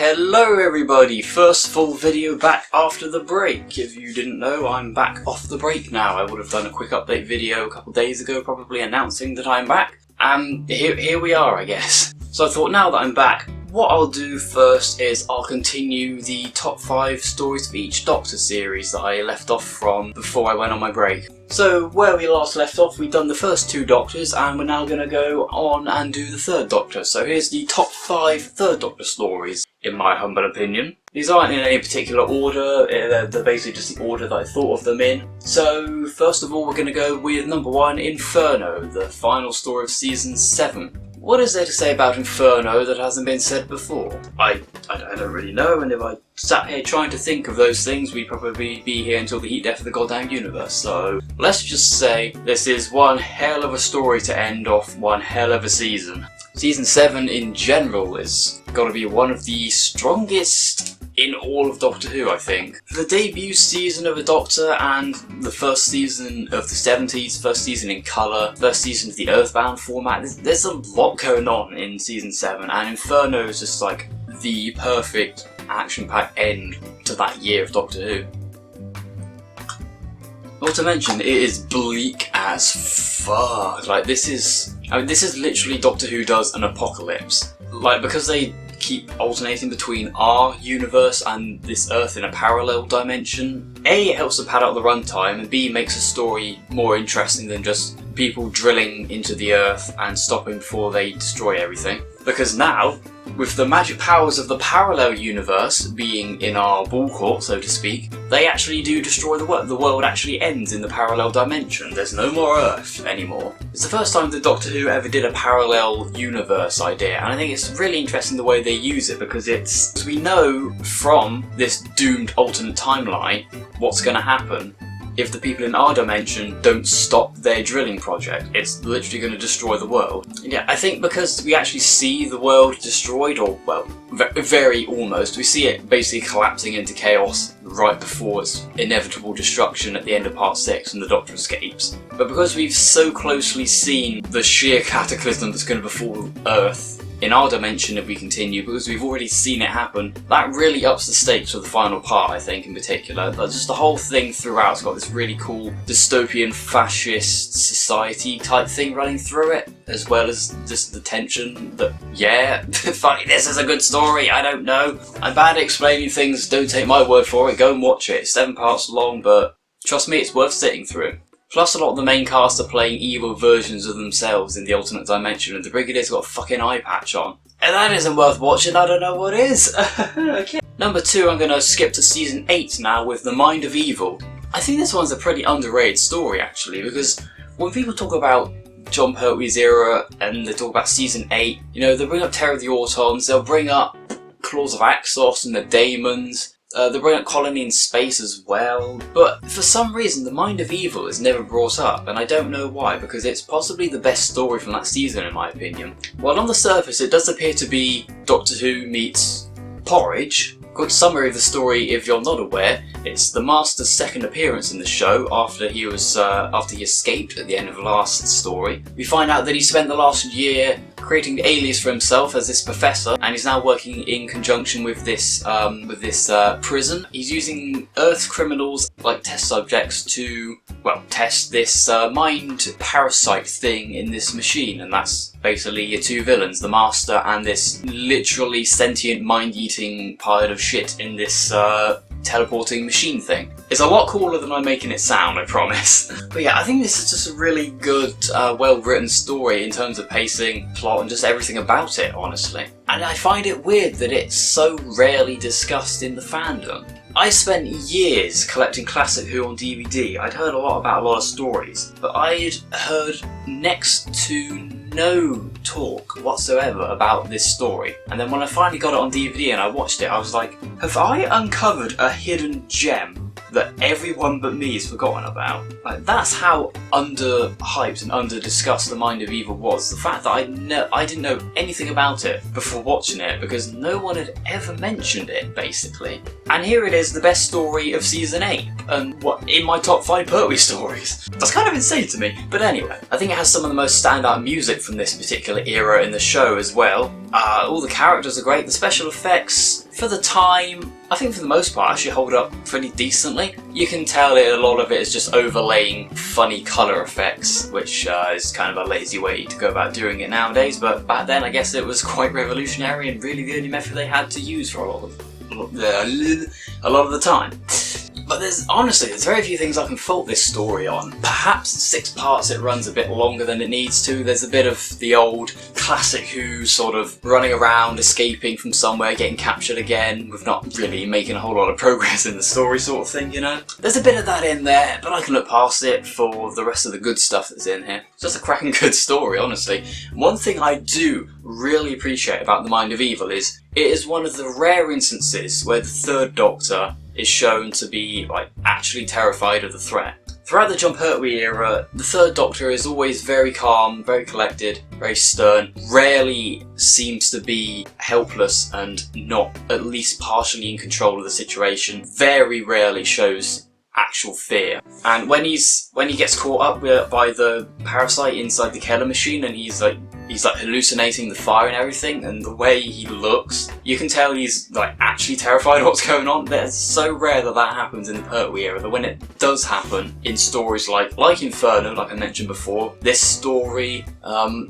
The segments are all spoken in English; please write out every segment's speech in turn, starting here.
Hello everybody, first full video back after the break. If you didn't know, I'm back off the break now. I would have done a quick update video a couple days ago probably announcing that I'm back. And here we are, I guess. So I thought now that I'm back, what I'll do first is I'll continue the top 5 stories of each Doctor series that I left off from before I went on my break. So where we last left off, we've done the first 2 Doctors and we're now going to go on and do the 3rd Doctor. So here's the top 5 3rd Doctor stories, in my humble opinion. These aren't in any particular order, they're basically just the order that I thought of them in. So first of all we're going to go with number 1, Inferno, the final story of season 7. What is there to say about Inferno that hasn't been said before? I don't really know, and if I sat here trying to think of those things, we'd probably be here until the heat death of the goddamn universe. So let's just say this is one hell of a story to end off one hell of a season. Season 7 in general is got to be one of the strongest in all of Doctor Who, I think. For the debut season of a Doctor and the first season of the 70s, first season in colour, first season of the Earthbound format, there's a lot going on in season 7, and Inferno is just like the perfect action-packed end to that year of Doctor Who. Not to mention, it is bleak as fuck. Like, this is literally Doctor Who does an apocalypse. Like, because they keep alternating between our universe and this Earth in a parallel dimension, A, it helps to pad out the runtime, and B, makes the story more interesting than just people drilling into the Earth and stopping before they destroy everything. Because now, with the magic powers of the parallel universe being in our ball court, so to speak, they actually do destroy the world. The world actually ends in the parallel dimension. There's no more Earth anymore. It's the first time that Doctor Who ever did a parallel universe idea, and I think it's really interesting the way they use it, because as we know from this doomed alternate timeline what's going to happen if the people in our dimension don't stop their drilling project. It's literally going to destroy the world. Yeah, I think because we actually see the world destroyed, or, well, very almost, we see it basically collapsing into chaos right before its inevitable destruction at the end of part 6 and the Doctor escapes. But because we've so closely seen the sheer cataclysm that's going to befall Earth in our dimension if we continue, because we've already seen it happen, that really ups the stakes for the final part, I think, in particular. But just the whole thing throughout's got this really cool dystopian fascist society type thing running through it, as well as just the tension that, yeah, funny, this is a good story, I don't know. I'm bad at explaining things, don't take my word for it, go and watch it. It's 7 parts long, but trust me, it's worth sitting through. Plus, a lot of the main cast are playing evil versions of themselves in the alternate dimension, and the Brigadier's got a fucking eye patch on. And that isn't worth watching, I don't know what is. Okay. Number 2, I'm going to skip to season 8 now with The Mind of Evil. I think this one's a pretty underrated story, actually, because when people talk about John Pertwee's era and they talk about season 8, you know, they'll bring up Terror of the Autons, they'll bring up Claws of Axons and the Daemons. They bring up Colony in Space as well, but for some reason The Mind of Evil is never brought up, and I don't know why, because it's possibly the best story from that season in my opinion. While on the surface it does appear to be Doctor Who meets Porridge. Quick summary of the story, if you're not aware, it's the Master's second appearance in the show after he escaped at the end of the last story. We find out that he spent the last year creating the alias for himself as this professor, and he's now working in conjunction with this prison. He's using Earth criminals like test subjects to, well, test this mind parasite thing in this machine, and that's basically your 2 villains, the Master and this literally sentient mind-eating pile of shit in this teleporting machine thing. It's a lot cooler than I'm making it sound, I promise. But yeah, I think this is just a really good, well-written story in terms of pacing, plot, and just everything about it, honestly. And I find it weird that it's so rarely discussed in the fandom. I spent years collecting Classic Who on DVD. I'd heard a lot about a lot of stories, but I'd heard next to no talk whatsoever about this story. And then when I finally got it on DVD and I watched it, I was like, have I uncovered a hidden gem that everyone but me has forgotten about? Like, that's how under-hyped and under-discussed The Mind of Evil was. The fact that I didn't know anything about it before watching it, because no one had ever mentioned it, basically. And here it is, the best story of season 8, and what, in my top 5 Pertwee stories. That's kind of insane to me. But anyway, I think it has some of the most standout music from this particular era in the show as well. All the characters are great, the special effects for the time, I think for the most part actually hold up pretty decently. You can tell a lot of it is just overlaying funny colour effects, which is kind of a lazy way to go about doing it nowadays, but back then I guess it was quite revolutionary and really the only method they had to use for a lot of the time. But there's very few things I can fault this story on. Perhaps 6 parts it runs a bit longer than it needs to. There's a bit of the old classic Who sort of running around, escaping from somewhere, getting captured again, with not really making a whole lot of progress in the story sort of thing, you know? There's a bit of that in there, but I can look past it for the rest of the good stuff that's in here. It's just a cracking good story, honestly. One thing I do really appreciate about The Mind of Evil is it is one of the rare instances where the Third Doctor is shown to be actually terrified of the threat. Throughout the John Pertwee era, the Third Doctor is always very calm, very collected, very stern, rarely seems to be helpless and not at least partially in control of the situation, very rarely shows actual fear. And when he gets caught up by the parasite inside the Keller machine and he's hallucinating the fire and everything, and the way he looks, you can tell he's actually terrified of what's going on. It's so rare that happens in the Pertwee era, that when it does happen in stories like Inferno, like I mentioned before, this story,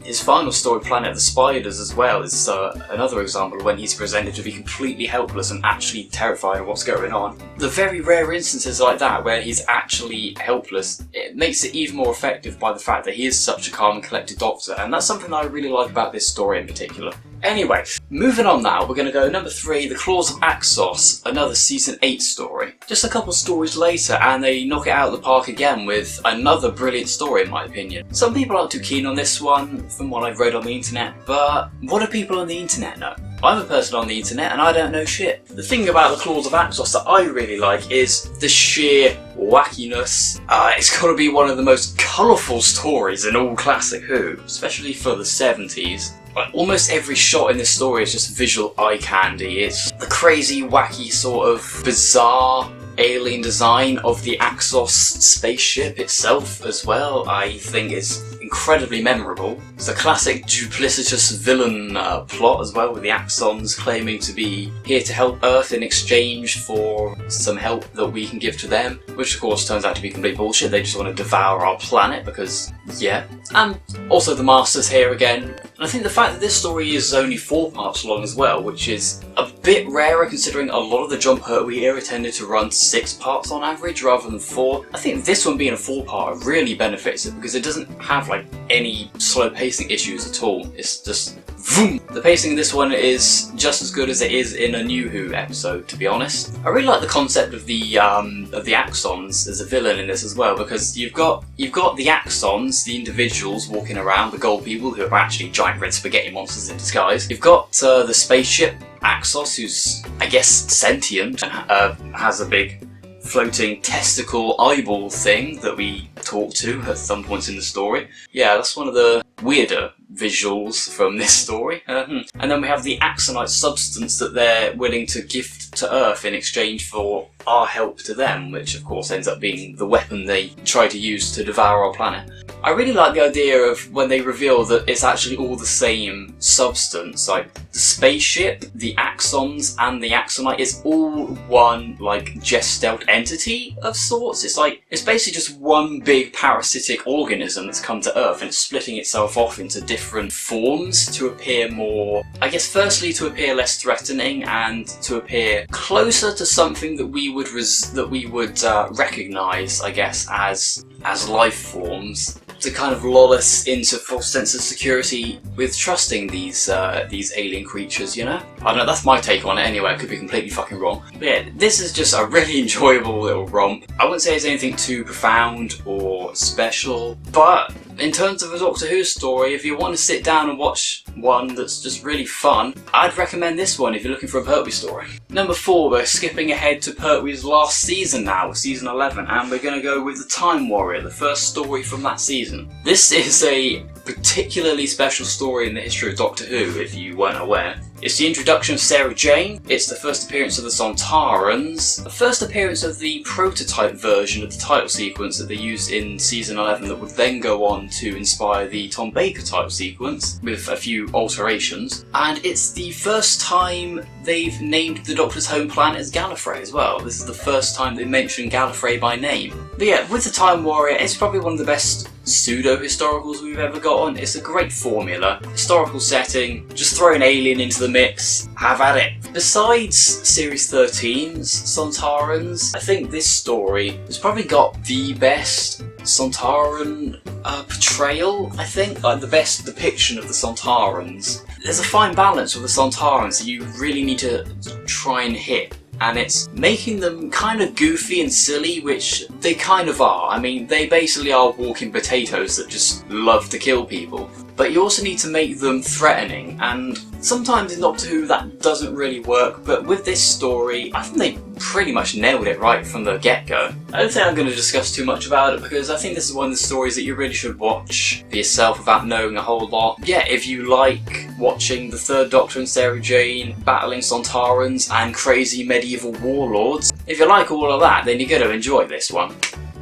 his final story, Planet of the Spiders as well, is another example of when he's presented to be completely helpless and actually terrified of what's going on. The very rare instances like that where he's actually helpless, it makes it even more effective by the fact that he is such a calm and collected Doctor, and that's something that I really like about this story in particular. Anyway, moving on now, we're going to go number 3, The Claws of Axons, another season 8 story. Just a couple stories later and they knock it out of the park again with another brilliant story in my opinion. Some people aren't too keen on this one from what I've read on the internet, but what do people on the internet know? I'm a person on the internet and I don't know shit. The thing about The Claws of Axons that I really like is the sheer wackiness. It's got to be one of the most colourful stories in all classic Who, especially for the 70s. Almost every shot in this story is just visual eye candy. It's the crazy, wacky, sort of bizarre alien design of the Axos spaceship itself as well, I think is incredibly memorable. It's a classic duplicitous villain plot as well, with the Axons claiming to be here to help Earth in exchange for some help that we can give to them, which of course turns out to be complete bullshit. They just want to devour our planet because, yeah. And also the Master's here again. And I think the fact that this story is only 4 parts long as well, which is a bit rarer considering a lot of the John Pertwee era tended to run 6 parts on average rather than 4. I think this one being a 4-part really benefits it because it doesn't have any slow pacing issues at all. It's just vroom. The pacing in this one is just as good as it is in a New Who episode, to be honest. I really like the concept of the Axons as a villain in this as well, because you've got the Axons, the individuals walking around, the gold people who are actually giant red spaghetti monsters in disguise. You've got the spaceship Axos, who's I guess sentient and has a big floating testicle eyeball thing that we talk to at some points in the story. Yeah, that's one of the weirder visuals from this story. And then we have the axonite substance that they're willing to gift to Earth in exchange for our help to them, which of course ends up being the weapon they try to use to devour our planet. I really like the idea of when they reveal that it's actually all the same substance, like the spaceship, the axons, and the axonite is all one gestalt entity of sorts. It's basically just one big parasitic organism that's come to Earth and it's splitting itself off into different forms to appear more, I guess firstly to appear less threatening and to appear closer to something that we would recognise, I guess, as life forms, to kind of lull us into false sense of security with trusting these alien creatures, you know? I don't know, that's my take on it anyway, I could be completely fucking wrong. But yeah, this is just a really enjoyable little romp. I wouldn't say it's anything too profound or special, but in terms of a Doctor Who story, if you want to sit down and watch one that's just really fun, I'd recommend this one if you're looking for a Pertwee story. Number 4, we're skipping ahead to Pertwee's last season now, season 11, and we're going to go with The Time Warrior, the first story from that season. This is a particularly special story in the history of Doctor Who, if you weren't aware. It's the introduction of Sarah Jane, it's the first appearance of the Sontarans, the first appearance of the prototype version of the title sequence that they used in season 11 that would then go on to inspire the Tom Baker title sequence with a few alterations, and it's the first time they've named the Doctor's home planet as Gallifrey as well. This is the first time they mentioned Gallifrey by name. But yeah, with the Time Warrior, it's probably one of the best pseudo-historicals we've ever gotten. It's a great formula, historical setting, just throw an alien into the mix, have at it. Besides Series 13's Sontarans, I think this story has probably got the best Sontaran portrayal, I think, like the best depiction of the Sontarans. There's a fine balance with the Sontarans that you really need to try and hit. And it's making them kind of goofy and silly, which they kind of are. I mean, they basically are walking potatoes that just love to kill people. But you also need to make them threatening, and sometimes in Doctor Who that doesn't really work, but with this story, I think they pretty much nailed it right from the get-go. I don't think I'm going to discuss too much about it, because I think this is one of the stories that you really should watch for yourself without knowing a whole lot. Yeah, if you like watching the Third Doctor and Sarah Jane battling Sontarans and crazy medieval warlords, if you like all of that, then you're going to enjoy this one.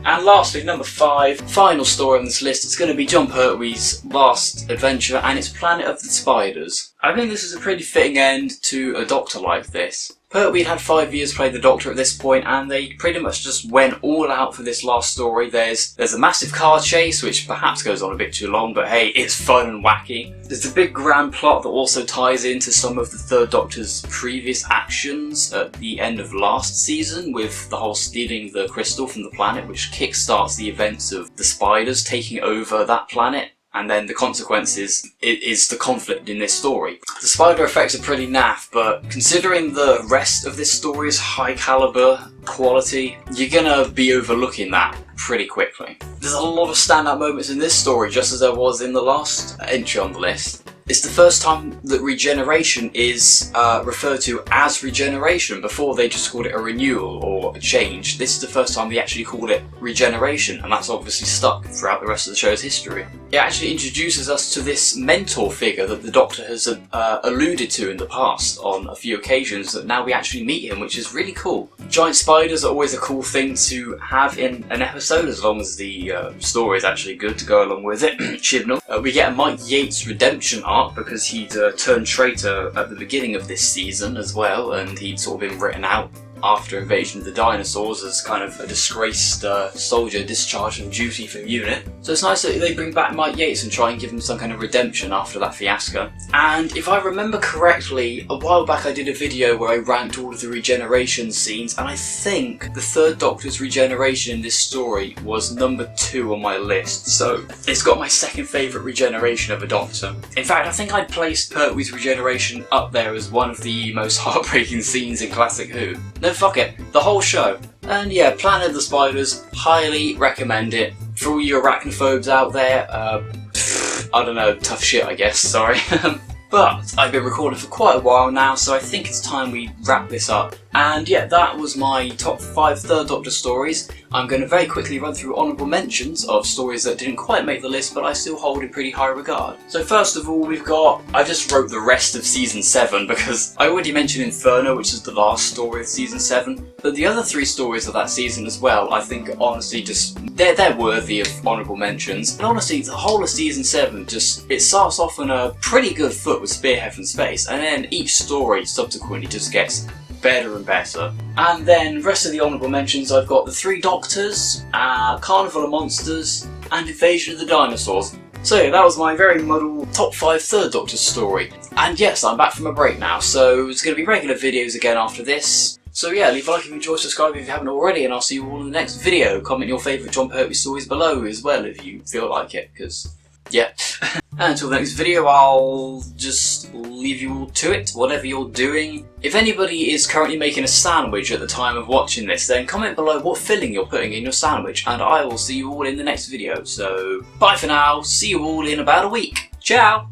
And lastly, number 5, final story on this list, it's going to be John Pertwee's last adventure, and it's Planet of the Spiders. I think this is a pretty fitting end to a Doctor like this. Pertwee had 5 years played the Doctor at this point, and they pretty much just went all out for this last story. There's a massive car chase, which perhaps goes on a bit too long, but hey, it's fun and wacky. There's a big grand plot that also ties into some of the Third Doctor's previous actions at the end of last season, with the whole stealing the crystal from the planet, which kickstarts the events of the spiders taking over that planet. And then the consequences is the conflict in this story. The spider effects are pretty naff, but considering the rest of this story's high caliber quality, you're gonna be overlooking that pretty quickly. There's a lot of standout moments in this story, just as there was in the last entry on the list. It's the first time that regeneration is referred to as regeneration. Before they just called it a renewal or a change. This is the first time they actually called it regeneration, and that's obviously stuck throughout the rest of the show's history. It actually introduces us to this mentor figure that the Doctor has alluded to in the past on a few occasions, that now we actually meet him, which is really cool. Giant spiders are always a cool thing to have in an episode, as long as the story is actually good to go along with it. Chibnall. We get a Mike Yates redemption arc, because he'd turned traitor at the beginning of this season as well, and he'd sort of been written out after Invasion of the Dinosaurs as kind of a disgraced soldier discharged from duty from unit. So it's nice that they bring back Mike Yates and try and give him some kind of redemption after that fiasco. And if I remember correctly, a while back I did a video where I ranked all of the regeneration scenes, and I think the Third Doctor's regeneration in this story was number 2 on my list, so it's got my second favourite regeneration of a Doctor. In fact, I think I'd placed Pertwee's regeneration up there as one of the most heartbreaking scenes in Classic Who. No, fuck it, the whole show. And yeah, Planet of the Spiders, highly recommend it. For all you arachnophobes out there, I don't know, tough shit I guess, sorry. But I've been recording for quite a while now, so I think it's time we wrap this up. And yeah, that was my top 5 Third Doctor stories. I'm going to very quickly run through honourable mentions of stories that didn't quite make the list, but I still hold in pretty high regard. So first of all, we've got... I just wrote the rest of Season 7, because I already mentioned Inferno, which is the last story of Season 7. But the other 3 stories of that season as well, I think honestly just... They're worthy of honourable mentions. And honestly, the whole of Season 7 just... It starts off on a pretty good foot with Spearhead from Space, and then each story subsequently just gets better and better. And then the rest of the honourable mentions, I've got the 3 Doctors, Carnival of Monsters, and Invasion of the Dinosaurs. So yeah, that was my very muddled top 5 Third Doctor story. And yes, I'm back from a break now, so it's going to be regular videos again after this. So yeah, leave a like if you enjoyed, subscribe if you haven't already, and I'll see you all in the next video. Comment your favourite John Pertwee stories below as well if you feel like it, because yeah. And until the next video, I'll just leave you all to it, whatever you're doing. If anybody is currently making a sandwich at the time of watching this, then comment below what filling you're putting in your sandwich, and I will see you all in the next video. So, bye for now, see you all in about a week. Ciao!